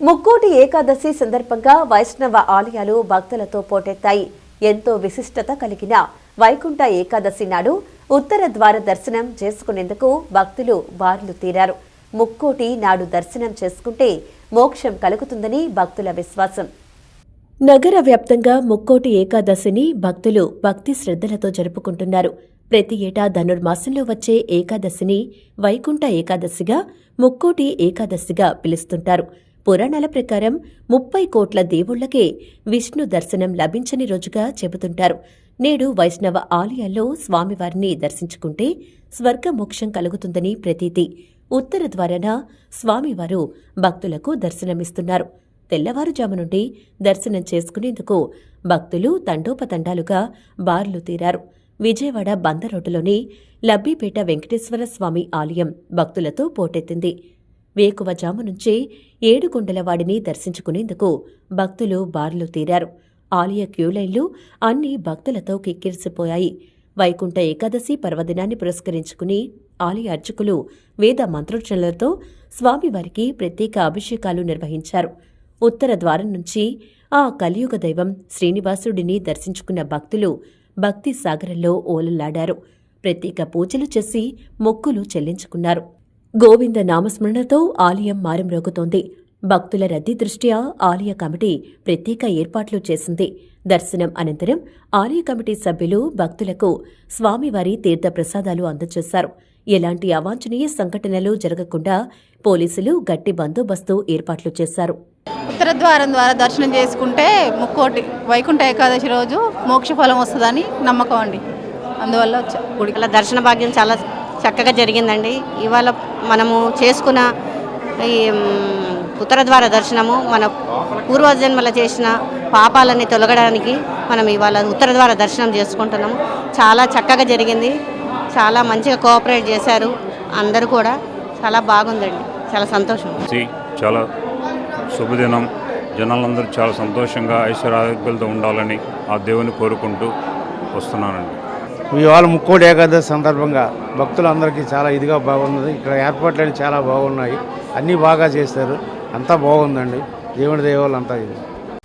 ముక్కోటి ఏకాదశి సందర్భంగా వైష్ణవ ఆలయాలు భక్తులతో పోటెత్తాయి. ఎంతో విశిష్టత కలిగిన వైకుంఠ ఏకాదశి నాడు ఉత్తర ద్వార దర్శనం చేసుకునేందుకు భక్తులు బారులు తీరారు. ముక్కోటి నాడు దర్శనం చేసుకుంటే మోక్షం కలుగుతుందని భక్తుల విశ్వాసం. నగర వ్యాప్తంగా ముక్కోటి ఏకాదశిని భక్తులు భక్తి శ్రద్ధలతో జరుపుకుంటున్నారు. ప్రతి ఏటా ధనుర్మాసంలో వచ్చే ఏకాదశిని వైకుంఠ ఏకాదశిగా, ముక్కోటి ఏకాదశిగా పిలుస్తుంటారు. పురాణాల ప్రకారం 30 కోట్ల దేవుళ్లకే విష్ణు దర్శనం లభించని రోజుగా చెబుతుంటారు. నేడు వైష్ణవ ఆలయాల్లో స్వామివారిని దర్శించుకుంటే స్వర్గమోక్షం కలుగుతుందని ప్రతీతి. ఉత్తర ద్వారాన స్వామివారు భక్తులకు దర్శనమిస్తున్నారు. తెల్లవారుజాము నుండి దర్శనం చేసుకునేందుకు భక్తులు తండోపతండాలుగా బార్లు తీరారు. విజయవాడ బందరోడ్డులోని లబ్బిపేట వెంకటేశ్వర స్వామి ఆలయం భక్తులతో పోటెత్తింది. వేకువజాము నుంచే ఏడుకొండలవాడిని దర్శించుకునేందుకు భక్తులు బార్లు తీరారు. ఆలయ క్యూలైన్లు అన్ని భక్తులతో కిక్కిరిసిపోయాయి. వైకుంఠ ఏకాదశి పర్వదినాన్ని పురస్కరించుకుని ఆలయ అర్చకులు వేద మంత్రోచ్చరణలతో స్వామివారికి ప్రత్యేక అభిషేకాలు నిర్వహించారు. ఉత్తర ద్వారం నుంచి ఆ కలియుగ దైవం శ్రీనివాసుడిని దర్శించుకున్న భక్తులు భక్తి సాగరంలో ఓలలాడారు. ప్రత్యేక పూజలు చేసి మొక్కులు చెల్లించుకున్నారు. గోవింద నామస్మరణతో ఆలయం మారుమ్రోగుతోంది. భక్తుల రద్దీ దృష్ట్యా ఆలయ కమిటీ ప్రత్యేక ఏర్పాట్లు చేసింది. దర్శనం అనంతరం ఆలయ కమిటీ సభ్యులు భక్తులకు స్వామివారి తీర్థ ప్రసాదాలు అందజేశారు. ఎలాంటి అవాంఛనీయ సంఘటనలు జరగకుండా పోలీసులు గట్టి బందోబస్తు ఏర్పాట్లు చేశారు. ఉత్తర ద్వారం ద్వారా దర్శనం చేసుకుంటే ముక్కోటి వైకుంఠ ఏకాదశి రోజు మోక్షఫలం వస్తుందని నమ్మకం అండి. అందువల్ల వచ్చా గుడికల దర్శన భాగ్యం చాలా చక్కగా జరిగిందండి. ఇవాళ మనము చేసుకున్న ఈ ఉత్తర ద్వార దర్శనము మన పూర్వజన్మల చేసిన పాపాలన్నీ తొలగడానికి మనం ఇవాళ ఉత్తర ద్వార దర్శనం చేసుకుంటున్నాము. చాలా చక్కగా జరిగింది. చాలా మంచిగా కోఆపరేట్ చేశారు అందరూ కూడా. చాలా బాగుందండి. చాలా సంతోషం. చాలా శుభదినం. జనాలందరూ చాలా సంతోషంగా ఐశ్వర్యాలతో ఉండాలని ఆ దేవుని కోరుకుంటూ వస్తున్నానండి. ఇవాళ ముక్కోటి ఏకాదశి సందర్భంగా భక్తులందరికీ చాలా ఇదిగా బాగున్నది. ఇక్కడ ఏర్పాట్లన్నీ చాలా బాగున్నాయి. అన్నీ బాగా చేశారు. అంతా బాగుందండి. దేవుడి దయ వల్ల అంతా ఇది.